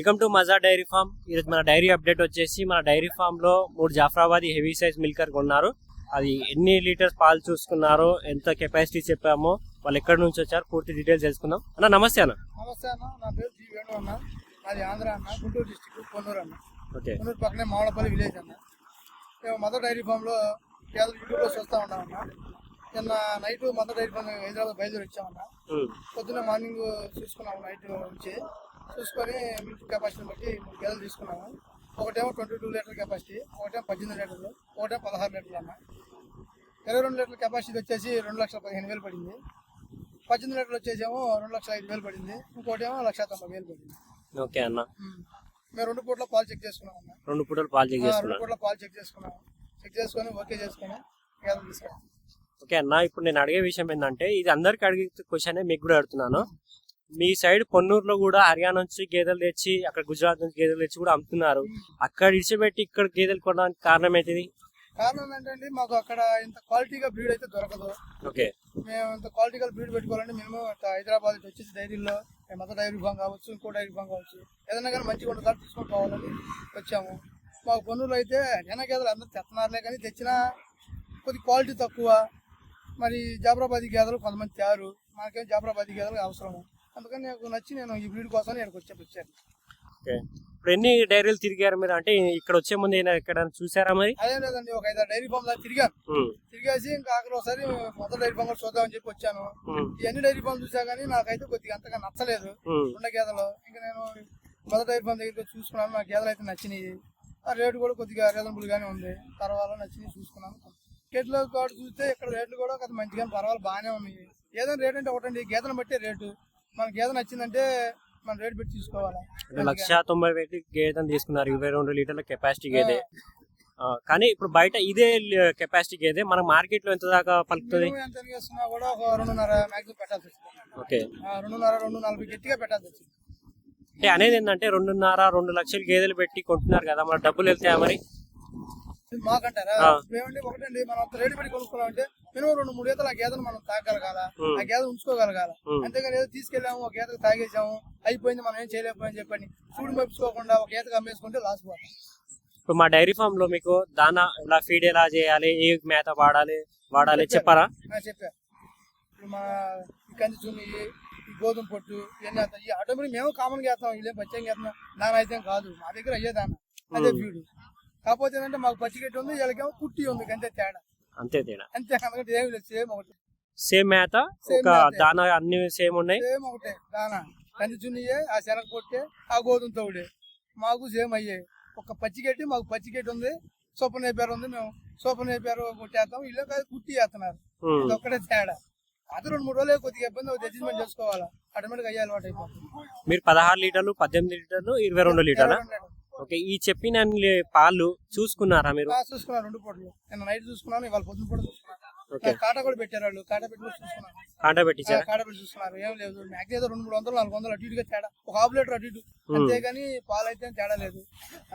Welcome to మజా dairy farm. ఈరోజు మన డైరీ అప్డేట్ వచ్చేసి మన డైరీ ఫామ్ లో 3 జాఫ్రాబాదీ హెవీ సైజ్ మిల్కర్ కొన్నారు. అది ఎన్ని లీటర్స్ పాలు చూసుకున్నారో, ఎంత కెపాసిటీ చెప్పామో, వాళ్ళు ఎక్కడి నుంచి వచ్చారు పూర్తి డీటెయిల్స్ తెలుసుకుందాం. అన్న నమస్తే అన్న. నమస్తే అన్న, నా పేరు జీ వేణు అన్న. నాది ఆంధ్ర అన్న, గుంటూరు డిస్ట్రిక్ట్ పొన్నూరు అన్న. ఓకే. పొన్నూరు పక్కనే మావడపల్లి విలేజ్ అన్న. మేము మదర్ డైరీ ఫామ్ లో కేవలం యూట్యూబ్లో చూస్తూ ఉంటాం అన్న. నిన్న night mother dairy farm Hyderabad బయలుదేరి వచ్చామన్న. పొద్దున్న మార్నింగ్ చూసుకున్నాము, నైట్ నుంచి చూసుకొని మిల్క్ కెపాసిటీని బట్టి 3 గేదెలు తీసుకున్నాము. ఒకటేమో 22 లీటర్ కెపాసిటీ, ఒకటేమో 18 లీటర్లు, ఒకటేమో 16 లీటర్లు అన్న. 22 లీటర్ల కెపాసిటీ వచ్చేసి 2,15,000 పడింది. 18 లీటర్లు వచ్చేసేమో 2,05,000 పడింది. ఇంకోటేమో 1,90,000 పడింది. ఓకే అన్న. మేము 2 పూట్ల పాలు చెక్ చేసుకున్నాం అన్న. 2 పూటలు పాలు చెక్ చేసుకున్నాం. 2 పూట్ల పాలు చెక్ చేసుకున్నాము. చెక్ చేసుకొని ఓకే చేసుకొని గేదెలు తీసుకున్నాం. ఓకే అన్న, ఇప్పుడు నేను అడిగే విషయం ఏంటంటే, ఇది అందరికి అడిగే క్వశ్చన్ మీకు కూడా అడుగుతున్నాను. మీ సైడ్ పొన్నూరులో కూడా హర్యానా నుంచి గేదెలు తెచ్చి, అక్కడ గుజరాత్ నుంచి గేదెలు తెచ్చి కూడా అమ్ముతున్నారు. అక్కడ ఇడిచిపెట్టి ఇక్కడ గేదెలు కొనడానికి కారణం ఏంటిది? కారణం ఏంటంటే, మాకు అక్కడ ఇంత క్వాలిటీగా బ్రీడ్ అయితే దొరకదు. ఓకే. మేము ఇంత క్వాలిటీగా బ్రీడ్ పెట్టుకోవాలంటే మినిమం హైదరాబాద్ వచ్చేసి డైరీలో మదర్ డైరీ ఫామ్ కావచ్చు, ఇంకో డైరీ ఫామ్ కావచ్చు, ఏదైనా కానీ మంచిగా ఉండదు తీసుకొని పోవాలని వచ్చాము. మాకు పొన్నూరులో అయితే హర్యానా గేదెలు అందరూ తెస్తున్నారులే, కానీ తెచ్చినా కొద్ది క్వాలిటీ తక్కువ. మరి జాఫ్రాబాదీ గేదెలు కొంతమంది తేరు, మనకేం జాఫ్రాబాదీ గేదెలు అవసరము. అందుకని నాకు నచ్చి నేను ఈ బ్రీడ్ కోసం ఇక్కడికి వచ్చాను. ఓకే. ఇప్పుడు ఎన్ని డైరీలు తిరిగారు మీరు? అంటే ఇక్కడ వచ్చే ముందు ఎక్కడ చూసారా మరి? అదేం లేదండి, ఒక 5 డైరీ ఫామ్ లా తిరిగేసి ఇంకా ఆఖరి ఒకసారి మొదటి డైరీ ఫామ్ కూడా చూద్దామని చెప్పి వచ్చాను. ఇవన్నీ డైరీ ఫామ్ చూసా కానీ నాకైతే కొద్దిగా అంతగా నచ్చలేదు ఉన్న గేదెలు. ఇంకా నేను మొదటి డైరీ ఫామ్ దగ్గర చూసుకున్నాను, నా గేదెలు అయితే నచ్చినాయి. ఆ రేటు కూడా కొద్దిగా రీజనబుల్ గానే ఉంది. తర్వాత నచ్చినాయి చూసుకున్నాను. రేట్లో కూడా చూస్తే ఇక్కడ రేట్లు కూడా కొంత మంచిగా పర్వాలేదు, బాగానే ఉన్నాయి. ఏదైనా రేట్ అంటే ఒకటండి, గేదెలను బట్టే రేటు. మన గేదె నచ్చిందంటే మన రేట్ పెట్టి తీసుకోవాలి. 1,90,000 గేదెని తీసుకున్నారు, 22 లీటర్ల కెపాసిటీ గేదె. కానీ ఇప్పుడు బయట ఇదే కెపాసిటీ గేదె మన మార్కెట్ లో ఎంత దాకా పలుకుతుంది? ఎంత చేస్తున్నా కూడా ఒక 2.5 మాక్సిమం పెట్టాల్సి వచ్చింది. ఓకే. 2.5-2.40 గట్టిగా పెట్టాల్సి వచ్చింది. అంటే అనేది ఏంటంటే 2.5-2 లక్షలు గేదెలు పెట్టి కొంటున్నారు కదా, మన డబ్బులు వెళ్తాయా మరి? మాకంటారా ఏమండి, ఒకటండి మనం అంత రేటు పెట్టి కొనుక్కున్నామంటే మినిమం 2-3 ఈతలు ఆ గేదెను మనం తాగగలగాల, ఆ గేదె ఉంచుకోగలగాల. అంతేగాని ఏదో తీసుకెళ్ళాము, ఒక గేదకు తాగేసాము, అయిపోయింది, మనం ఏం చేయలేకపోయాని చెప్పండి చూడు మెప్పుకోకుండా ఒక గేదకు అమ్మేసుకుంటే లాస్ పోతాం. ఇప్పుడు మా డైరీ ఫామ్ లో మీకు దానా ఇలా ఫీడ్ ఎలా చేయాలి, ఏ మేత వాడాలి చెప్పారా? చెప్పారు. ఇప్పుడు మా కంది చున్ని, ఈ గోధుమ పొట్టు, ఇవన్నీ ఈ ఆటోమేటిక్ మేము కామన్ గా వేస్తాం, ఇల్లేం పచ్చంగా వేస్తున్నాం. దాని అయితే కాదు, మా దగ్గర అయ్యే దానా, అదే ఫీడ్. కాకపోతే ఏంటంటే మాకు పచ్చిగట్టి ఉంది, వీళ్ళకేమో కుట్టి ఉంది, అంతే తేడా. అంతే అందుకంటే ఏమి లేదు, సేమ్ ఒకటి. సేమ్ మేత, దానా అన్ని సేమ్ ఉన్నాయి, సేమ్ ఒకటే దానా. కంది చున్నీయే, ఆ శనగ పొట్టే, ఆ గోధుమ తౌడే మాకు సేమ్ అయ్యాయి. ఒక పచ్చిగట్టి, మాకు పచ్చిగట్టి ఉంది, సూపర్ నేపారు ఉంది, మేము సూపర్ నేపారు కొట్టేస్తాం, వీళ్ళు కుట్టి వేస్తున్నారు. ఇది ఒక్కటే తేడా. అది 2-3 రోజులు కొద్దిగా ఇబ్బంది అవుతుంది, అడ్జస్ట్మెంట్ చేసుకోవాలా, ఆటోమేటిక్ అయ్యే అలవాటు అయిపోతుంది. మీరు 16 లీటర్లు, 18 లీటర్లు, 22 లీటర్లు. ఓకే. ఈ చెప్పిన పాలు చూసుకున్నారా మీరు? చూసుకున్నారు 2 పూటలు. నిన్న నైట్ చూసుకున్నాను, ఇవాళ పొద్దున పూట చూసుకున్నాను. కాటా కూడా పెట్టారు వాళ్ళు, కాటా పెట్టి చూసుకున్నారు. కాటా పెట్టి చూసుకున్నారు, ఏం లేదు. మ్యాక్సిమం 200-300-400 అటు ఇటుగా తేడా, ఒక హాఫ్ లీటర్ అటు ఇటు, అంతేగాని పాలు అయితే తేడా లేదు.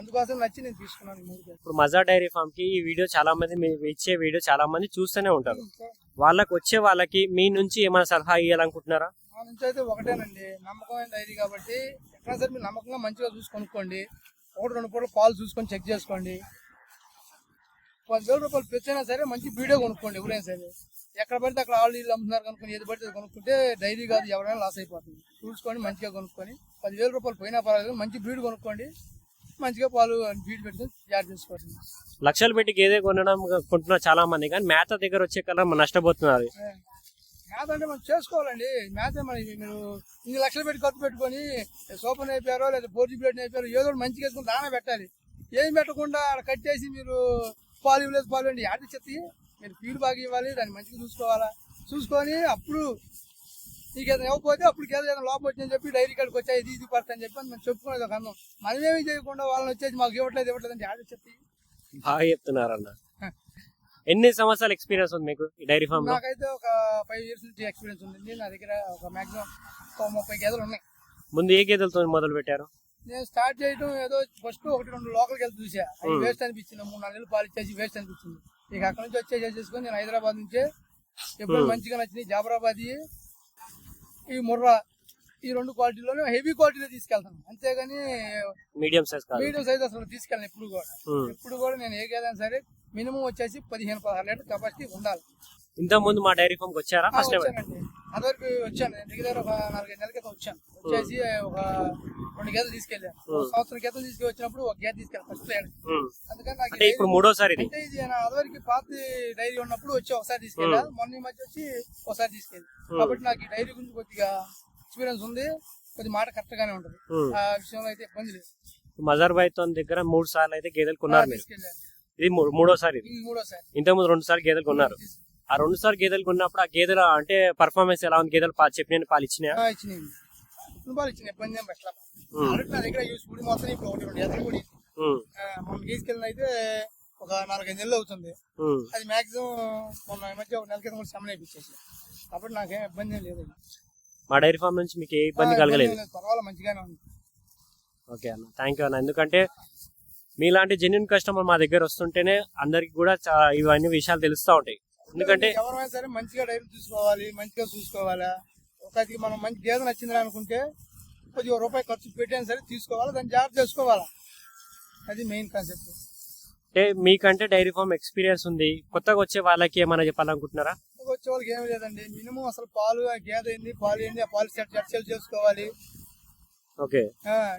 అందుకోసం నచ్చి నేను తీసుకున్నాను. ఇప్పుడు మజా డైరీ ఫామ్ కి ఈ వీడియో చాలా మంది, మీరు ఇచ్చే వీడియో చాలా మంది చూస్తూనే ఉంటారు. వాళ్ళకి మీ నుంచి ఏమైనా సలహా ఇవ్వాలనుకుంటున్నారా? మా నుంచి అయితే ఒకటేనండి, నమ్మకమైన డైరీ కాబట్టి ఎక్కడైనా సరే మీరు నమ్మకంగా మంచిగా చూసి కొనుక్కోండి. 1-2 పూటలు పాలు చూసుకొని చెక్ చేసుకోండి. 10,000 రూపాయలు పెంచినా సరే మంచి వీడియో కొనుక్కోండి. ఎవరైనా సరే ఎక్కడ పడితే అక్కడ ఆళ్ళు ఇల్లు అమ్ముతున్నారు కనుక్కొని, ఏది పడితే కొనుక్కుంటే డైరీ కాదు, ఎవరైనా లాస్ అయిపోతుంది. చూసుకొని మంచిగా కొనుక్కొని 10,000 రూపాయలు పోయినా పర్వాలేదు, మంచి బ్రీడ్ కొనుక్కోండి, మంచిగా పాలు బ్రీడ్ పెట్టుకొని జాగ్రత్త చేసుకోండి. లక్షలు పెట్టి గేదె కొంటున్నారు చాలా మంది, కానీ మేత దగ్గర వచ్చే కల్లా నష్టపోతున్నారు. మేత అంటే మనం చేసుకోవాలండి. మేత మరి మీరు 2 లక్షలు పెట్టి ఖర్చు పెట్టుకొని సోపన్ అయిపోయారో లేదా 4G ప్లేట్ అయిపోయారో ఏదో మంచిగా వేసుకుని దానా పెట్టాలి. ఏం పెట్టకుండా అక్కడ కట్టేసి మీరు పాలు ఇవ్వలేదు, పాలు అండి యాడ్ చెత్తి. మీరు ఫీడ్ బాగా ఇవ్వాలి, దాన్ని మంచిగా చూసుకోవాలా. చూసుకొని అప్పుడు నీకు ఏదైనా ఇవ్వకపోతే అప్పుడు ఏదైనా లోపం వచ్చిందని చెప్పి డైరీ కాడికి వచ్చాయి, ఇది పడుతుంది అని చెప్పి మనం చెప్పుకునేది ఒక అందం. మనమేమి చేయకుండా వాళ్ళని వచ్చేసి మాకు ఇవ్వట్లేదు అంటే యాడ్ చెత్తి. బాగా చెప్తున్నారన్న. ఎన్ని సంవత్సరాల ఎక్స్పీరియన్స్ ఉంది మీకు ఈ డైరీ ఫామ్? నాకైతే ఒక 5 years నుంచి ఎక్స్పీరియన్స్ ఉంది. నా దగ్గర ఒక మాక్సిమం 30 గేదెలు ఉన్నాయి. ముందు ఏ గేదెలతో మొదలు పెట్టారు? నేను స్టార్ట్ చేయడం ఏదో ఫస్ట్ 1-2 లోకల్కి వెళ్తే చూసా, అవి వేస్ట్ అనిపించింది. 3-4 నెలలు పాలు ఇచ్చేసి వేస్ట్ అనిపించింది. ఇక అక్కడ నుంచి వచ్చేసేసుకొని నేను హైదరాబాద్ నుంచే ఎప్పుడు మంచిగా నచ్చినాయి జాఫ్రాబాదీ, ఈ ముర్రా, ఈ 2 క్వాలిటీలోనే హెవీ క్వాలిటీలో తీసుకెళ్తాను, అంతేగాని మీడియం సైజ్ కాదు. మీడియం సైజ్ అసలు తీసుకెళ్ళను ఎప్పుడు కూడా నేను ఏ గేదైనా సరే మినిమం వచ్చేసి 15-16 లీటర్ కెపాసిటీ ఉండాలి. ఇంత ముందు మా డైరీ ఫామ్ వచ్చారా? ఫస్ట్ టైం వచ్చానండి, అదవరకు వచ్చాను. నేను దగ్గర ఒక 4-5 నెలల క్రితం వచ్చాను. వచ్చేసి ఒక 2 గేదెలు తీసుకెళ్ళాను. సంవత్సరం క్రితం తీసుకొచ్చినప్పుడు ఒక గేదె తీసుకెళ్ళాను ఫస్ట్ టైం. అందుకని నాకు అంటే ఇప్పుడు మూడోసారి ఇది. అంటే ఇది అదవరకు పాత డైరీ ఉన్నప్పుడు వచ్చి ఒకసారి తీసుకెళ్ళా, మొన్న ఈ మధ్య వచ్చి ఒకసారి తీసుకెళ్ళి. కాబట్టి నాకు ఈ డైరీ గురించి కొద్దిగా ఎక్స్పీరియన్స్ ఉంది, కొద్ది మాట కరెక్ట్ గానే ఉంటుంది. ఆ విషయంలో అయితే ఇబ్బంది లేదు. మజర్ భాయ్ తో దగ్గర 3 సార్లు అయితే గేదెలు కొన్నారు మీరు. తీసుకెళ్ళాను. ఇది మూడోసారి. మూడోసారి. ఇంతకుముందు 2 సార్లు గేదెలు కొన్నారు. ఆ 2 సార్లు గేదెలు కొన్నప్పుడు ఆ గేదెల అంటే పర్ఫార్మెన్స్ ఎలా ఉంది? గేదెలు చెప్పిన పాలు ఇచ్చినాయా? ఇచ్చినాయి, పాలు ఇచ్చినాయి, ఇబ్బంది ఏం పెట్టలా. నా దగ్గర యూస్ మొత్తం ఇప్పుడు 1-2 ఎదలు కూడా మనం తీసుకెళ్ళిన అయితే ఒక 4-5 నెలలు అవుతుంది. అది మాక్సిమం మొన్న మధ్య ఒక నెల క్రితం కూడా సెమన్ అయిపించేసి, కాబట్టి నాకేం ఇబ్బంది ఏం లేదు. మా డైరీ ఫామ్ నుంచి మీకు ఏ ఇబ్బంది కలగలేదు? పర్వాలేదు, మంచిగానే ఉంది. ఓకే అన్న, థ్యాంక్ యూ అన్న. ఎందుకంటే మీలాంటి జెన్యున్ కస్టమర్ మా దగ్గర వస్తుంటేనే అందరికి కూడా ఇవన్నీ విషయాలు తెలుస్తూ ఉంటాయి. ఎందుకంటే ఎవరైనా సరే మంచిగా డైరీ చూసుకోవాలి, మంచిగా చూసుకోవాలా. ఒకటికి మనం మంచి గేదె నచ్చిందని అనుకుంటే కొద్దిగా రూపాయి ఖర్చు పెట్టైనా సరే తీసుకోవాలా, దాన్ని జాగ్రత్త చేసుకోవాలా. అది మెయిన్ కాన్సెప్ట్. అంటే మీకంటే డైరీ ఫామ్ ఎక్స్పీరియన్స్ ఉంది, కొత్తగా వచ్చే వాళ్ళకి ఏమైనా చెప్పాలనుకుంటున్నారా? వచ్చే వాళ్ళకి ఏమి లేదండి, మినిమం అసలు పాలు గేదె ఏంది, పాలు ఏంది, ఆ పాలు సెట్ చేసుకోవాలి. ఓకే,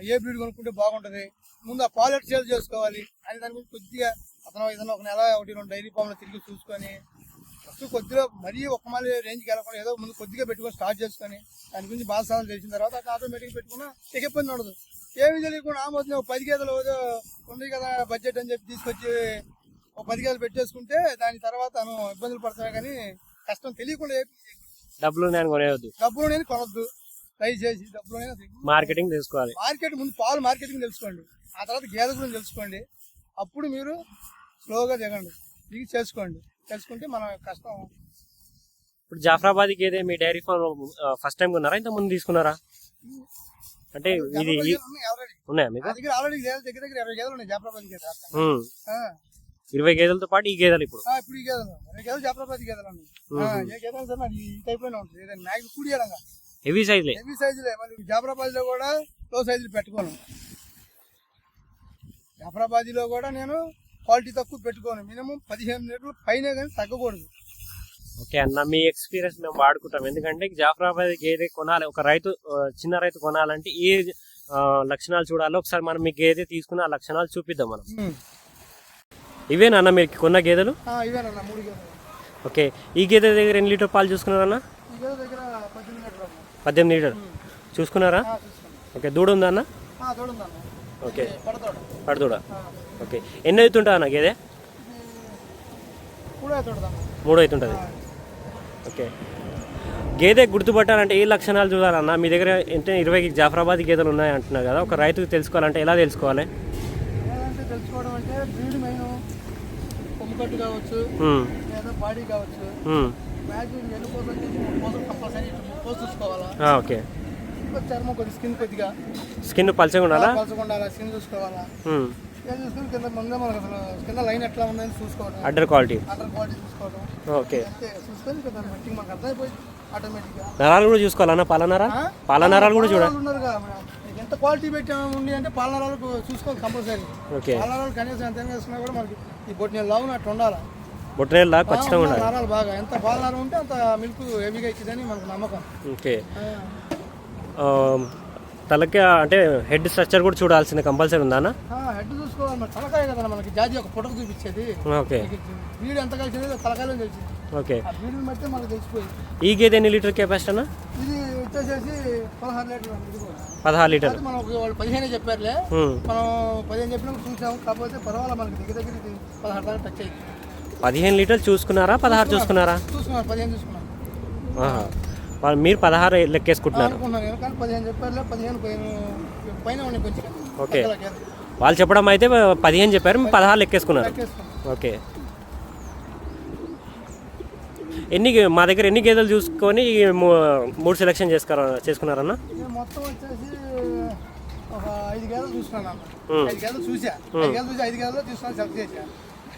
ఏ బ్రీడ్ కొనుక్కుంటే బాగుంటది, ముందు ఆ పాలు సేల్ చేసుకోవాలి అని దాని గురించి కొద్దిగా అతను ఏదైనా ఒక నెల 1-2 డైరీ ఫామ్ లో తిరిగి చూసుకొని కొద్దిగా మరీ ఒక మళ్ళీ రేంజ్కి వెళ్ళకుండా ఏదో ముందు కొద్దిగా పెట్టుకొని స్టార్ట్ చేసుకొని దాని గురించి బాగా సాధన తెలిసిన తర్వాత ఆటోమేటిక్ పెట్టుకున్నా ఇక ఇబ్బంది ఉండదు. ఏమి తెలియకుండా ఆమోదం 10 గేదెలు ఉంది కదా బడ్జెట్ అని చెప్పి తీసుకొచ్చి ఒక 10 గేదెలు పెట్టేసుకుంటే దాని తర్వాత ఇబ్బందులు పడతాయి. కానీ కష్టం తెలియకుండా డబ్బులు నేను కొనొద్దు, దయచేసి డబ్బులు మార్కెటింగ్ తెలుసుకోవాలి. మార్కెట్ ముందు పాలు మార్కెటింగ్ తెలుసుకోండి, ఆ తర్వాత గేదె గురించి తెలుసుకోండి, అప్పుడు మీరు స్లోగా దిగి తెలుసుకుంటే మన కష్టం. ఇప్పుడు జాఫరాబాద్ గేదె మీ డైరీ ఫామ్ ఫస్ట్ టైం కొన్నారా, ఇంత ముందు తీసుకున్నారా? అంటే ఇది ఉన్నాయా మీకు? ఆల్రెడీ దగ్గర 20 గేదెలు ఉన్నాయి జాఫరాబాద్ గేదె. 20 గేదెలతో పాటు ఈ గేదెలు ఇప్పుడు ఈ గేదెలు 20 గేదెలు జాఫరాబాద్ గేదెలు ఉన్నాయి. ఏ గేదెలు సార్ నాకు ఈ టైప్ లోనే ఉంటుంది, మ్యాక్స్ కూడియాలంగా హెవీ సైజులే. మళ్ళీ జాఫరాబాద్ లో కూడా లో సైజులు పెట్టుకోను, జాఫరాబాద్ లో కూడా నేను క్వాలిటీ తక్కువ పెట్టుకోను, మినిమం 15 లీటర్లు పైన కానీ తగ్గకూడదు. ఓకే అన్న, మీ ఎక్స్పీరియన్స్ మేము వాడుకుంటాం. ఎందుకంటే జాఫరాబాద్ గేదె కొనాలి, ఒక రైతు చిన్న రైతు కొనాలంటే ఏ లక్షణాలు చూడాలో ఒకసారి మనం మీ గేదె తీసుకుని ఆ లక్షణాలు చూపిద్దాం మనం. ఇవేనా మీరు కొన్న గేదెలు? ఇవేనన్నా 3 గేదెలు. ఓకే, ఈ గేదె దగ్గర ఎన్ని లీటర్ పాలు చూసుకున్నారన్నా? 18 లీటర్ చూసుకున్నారా? ఓకే, దూడ ఉందా అన్న? ఓకే, పడదూడ. ఓకే, ఎన్ని అవుతుంటా అన్న గేదె? 3 అవుతుంటుంది. ఓకే, గేదె గుర్తుపట్టాలంటే ఏ లక్షణాలు చూడాలన్నా? మీ దగ్గర అంటే 20 జాఫరాబాద్ గేదెలు ఉన్నాయి అంటున్నారు కదా, ఒక రైతుకు తెలుసుకోవాలంటే ఎలా తెలుసుకోవాలి? తెలుసుకోవడం అంటే బ్రీడ్ మెయిన్, కొమ్ముకట్టు కావచ్చు, లేదా బాడీ కావచ్చు, ఓకే, చర్మం కొద్ది స్కిన్ పలచగా ఉండాలా? స్కిన్ చూసుకోవాలా, చూసుకుని కింద ముందే మనకు అసలు కింద లైన్ ఎట్లా ఉందని చూసుకోవడం, అడ్డర్ క్వాలిటీ చూసుకోవడం. ఓకే, చూసుకొని బట్టి మనకు అర్థమైపోయింది ఆటోమేటిక్గా. నరాలు కూడా చూసుకోవాలన్నా? పాలనరాలు కూడా చూడాలి. ఎంత క్వాలిటీ పెట్టాము అంటే పాలనరాలు చూసుకోవాలి కంపల్సరీ. ఓకే, పాలనరాలు కనీసం ఎంత వేసుకున్నా కూడా మనకి ఈ బొట్టిన లావు అట్లా ఉండాలి, బొట్టనేలా ఖచ్చితంగా ఉండాలి. నరాలు బాగా ఎంత పాలనర ఉంటే అంత మిల్క్ హెవీగా ఇచ్చిందని మనకు నమ్మకం. ఓకే, తలకి అంటే హెడ్ స్ట్రక్చర్ కూడా చూడాల్సింది కంపల్సరీ ఉందా? హెడ్ చూసుకోవాలి, మరి తలకాయ కదా మనకి జాజీ ఒక పుటకు చూపించేది. ఓకే, వీడు ఎంత కలిసింది తలకాయలో తెలిసింది. ఓకే, వీడిని బట్టి మనకు తెలిసిపోయింది. ఈ గేదె ఎన్ని లీటర్ కెపాసిటీ అన్న? ఇది వచ్చేసేసి 16 లీటర్లు. 16 లీటర్లు. మనం వాళ్ళు 15 చెప్పారులే, మనం 15 చెప్పినప్పుడు చూసాము, కాకపోతే పర్వాలేదు మనకి దగ్గర 16 దాకా టచ్ అయింది. 15 లీటర్లు చూసుకున్నారా 16 చూసుకున్నారా? చూసుకున్నారు, 15 చూసుకున్నాను. మీరు 16 లెక్కేసుకుంటున్నారు. కానీ 15 చెప్పారులే, 15 పైన ఉన్నాయి కొంచెం. ఓకే, వాళ్ళు చెప్పడం అయితే 15 చెప్పారు, మీరు 16 లెక్కేసుకున్నారు. ఓకే, మా దగ్గర ఎన్ని గేదెలు చూసుకొని 3 సెలెక్షన్ చేసుకున్నారన్న? మొత్తం వచ్చేసి ఒక 5 గేదెలు చూసుకున్నాను. 5 గేదెలు చూసా, 5 గేదెలు చూసి 5 గేదెలు తీసుకొని సెలెక్ట్ చేశా.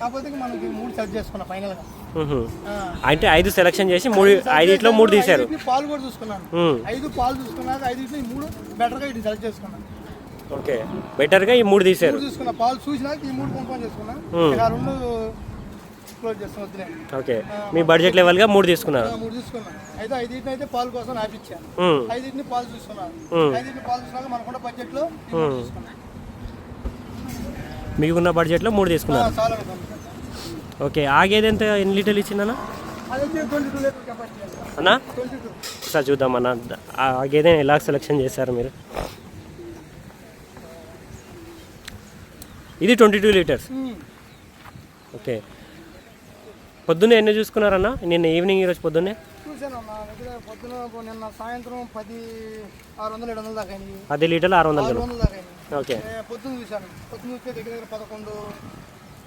కాకపోతే మనకి 3 సెలెక్ట్ చేసుకున్నా ఫైనల్ గా. అంటే 5 సెలెక్షన్ చేసి 5 3 తీశారు. పాలు కూడా చూసుకున్నాను, 5 పాలు చూసుకున్నాక 5 3 బెటర్ గా ఇది సెలెక్ట్ చేసుకున్నాను. ఓకే, బెటర్ గా ఈ 3 తీశారు. చూసుకున్నా పాలు చూసినాక ఈ 3 కన్ఫర్మ్ చేసుకున్నా, ఇక 2 క్లోజ్ చేస్తాను వద్దులే. ఓకే, మీ బడ్జెట్ లెవెల్ గా 3 తీసుకున్నారు. 3 తీసుకున్నా. అయితే 5 అయితే పాలు కోసం ఆపిచ్చాను, 5 పాలు చూసుకున్నాను, 5 పాలు చూసినాక మనకున్న బడ్జెట్ లో తీసుకున్నాను. మీకున్న బడ్జెట్ లో 3 తీసుకున్నారు. చాలా ఓకే, ఆ గేదె ఎంత ఎన్ని లీటర్లు ఇచ్చిందన్న? అది 22 లీటర్ కెపాసిటీ అన్నా 22. ఒకసారి చూద్దాం అన్న, ఆ గేదెని ఎలా సెలెక్షన్ చేశారు మీరు? ఇది 22 లీటర్స్. ఓకే, పొద్దున్నే ఎన్ని చూసుకున్నారన్న? నిన్న ఈవినింగ్, ఈరోజు పొద్దున్నే చూసాను అన్న. పొద్దున నిన్న సాయంత్రం 600-700 దాకా అయింది. 10 లీటర్లు 600 దాకా అయింది. ఓకే, పొద్దున్న చూశాను, పొద్దున్న చూస్తే దగ్గర 11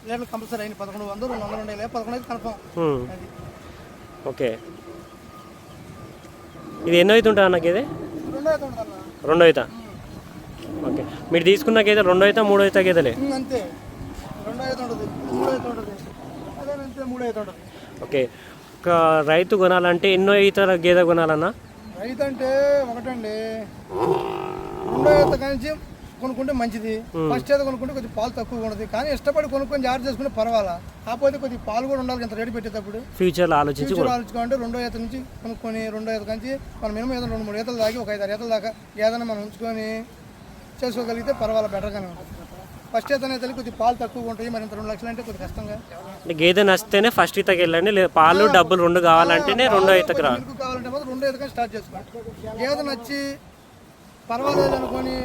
లీటర్లు కంపల్సరీ అయింది. 1100 200 ఉండే 11 అయితే కన్ఫర్మ్. అది ఓకే, ఇది ఎన్నో అయితే ఉంటుంది అన్న గేదె? 2 అయితే ఉంటుంది అన్న. 2 అవుతా. ఓకే, మీరు తీసుకున్న గేదె 2 అవుతా 3 అవుతా గేదెలే? అంతే, 2 అయితే ఉంటుంది, 3 అయితే ఉంటుంది, అదేనంతే 3 అయితే ఉంటుంది. ఓకే, ఒక రైతు కొనాలంటే ఎన్నో ఈతల గేదె కొనాలన్నా? రైతు అంటే ఒకటండి, 2 అయితే కానీ కొనుక్కుంటే మంచిది. ఫస్ట్ అయితే కొనుక్కుంటే కొద్దిగా పాలు తక్కువ ఉండదు, కానీ ఇష్టపడి కొనుక్కొని జాగ్రత్త చేసుకుంటే పర్వాలా. కాకపోతే కొద్దిగా పాలు కూడా ఉండాలి ఇంత రేటు పెట్టేటప్పుడు. ఫ్యూచర్లో ఆలోచించుకోవాలంటే 2 ఈత నుంచి కొనుక్కొని 2 ఈత నుంచి మనం మినిమం ఏదైనా 2-3 ఈతలు దాగి ఒక 5-6 ఈతలు దాకా ఏదైనా మనం ఉంచుకొని చేసుకోగలిగితే పర్వాలా, బెటర్గానే ఉంటుంది. ఫస్ట్ అయితే కొద్దిగా పాలు తక్కువ ఉంటాయి, మరి ఇంత 2 లక్షలు అంటే కొద్దిగా కష్టంగా. గేదె నచ్చితేనే ఫస్ట్ ఈతకి వెళ్ళండి, పాలు డబ్బులు 2 కావాలంటేనే 2 ఈతకి రా. కావాలంటే మాత్రం 2 ఈతగా స్టార్ట్ చేసుకోండి. గేదె నచ్చి పర్వాలేదు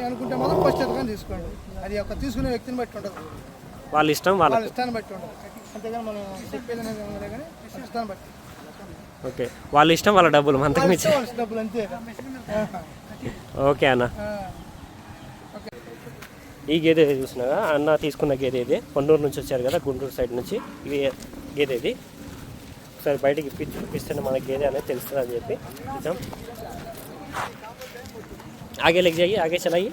అనుకుంటే మాత్రం ఫస్ట్ ఈతగా తీసుకోండి. అది ఒక తీసుకునే వ్యక్తిని బట్టి ఉంటుంది, వాళ్ళ ఇష్టం, వాళ్ళ ఇష్టాన్ని బట్టి ఉంటుంది. అంతేగాని మనం చెప్పేది అనేది ఉండదు, కానీ ఇష్టాన్ని బట్టి. ఓకే, వాళ్ళ ఇష్టం, వాళ్ళ డబ్బులు, అంతకు మించి వాళ్ళ డబ్బులు అంతే. ఓకే అన్న, ఈ గేదె చూసినాగా అన్న తీసుకున్న గేదె ఇది. పొన్నూరు నుంచి వచ్చారు కదా, గుంటూరు సైడ్ నుంచి. ఇది గేదె ఇది. ఒకసారి బయటికి చూపిస్తే మన గేదె అనేది తెలుస్తుంది అని చెప్పి ఇద్దాం. आगे लग जाइए, आगे चलाइए.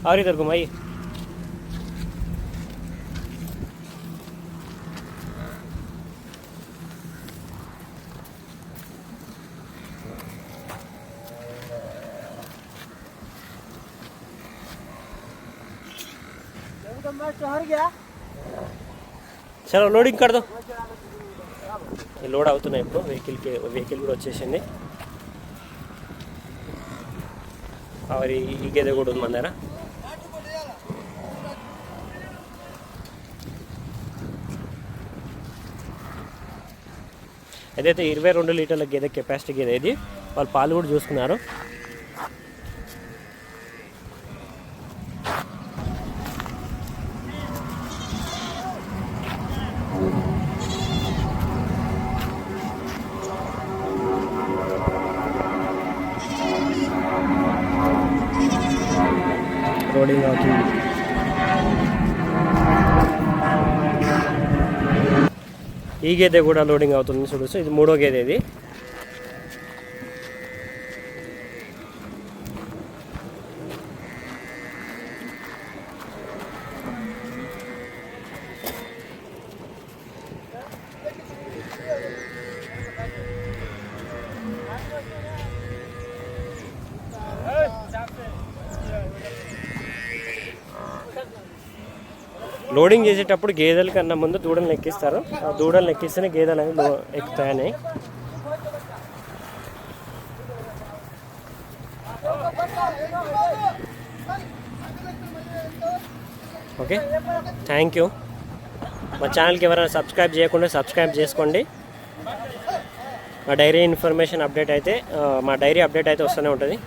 और इधर घुमाइए. चलो लोडिंग कर दो. లోడ్ అవుతున్నాయి ఇప్పుడు. వెహికల్ కూడా వచ్చేసింది. మరి ఈ గేదె కూడా ఉంది మన దగ్గర. ఏదైతే 22 లీటర్ల గేదె కెపాసిటీ గేదె ఇది. వాళ్ళు పాలు కూడా చూసుకున్నారు. లోడింగ్ అవుతుంది. ఈ గేదె కూడా లోడింగ్ అవుతుంది చూడొచ్చు. ఇది 3వ గేదె ఇది. లోడింగ్ చేసేటప్పుడు గేదెల కన్నా ముందు దూడలను ఎక్కిస్తారు. ఆ దూడలను ఎక్కిస్తేనే గేదెలు అనేవి ఎక్కుతాయని. Okay, thank you. మా ఛానల్కి ఎవరైనా సబ్స్క్రైబ్ చేయకుండా సబ్స్క్రైబ్ చేసుకోండి. మా డైరీ ఇన్ఫర్మేషన్ అప్డేట్ అయితే మా డైరీ అప్డేట్ అయితే వస్తూనే ఉంటుంది.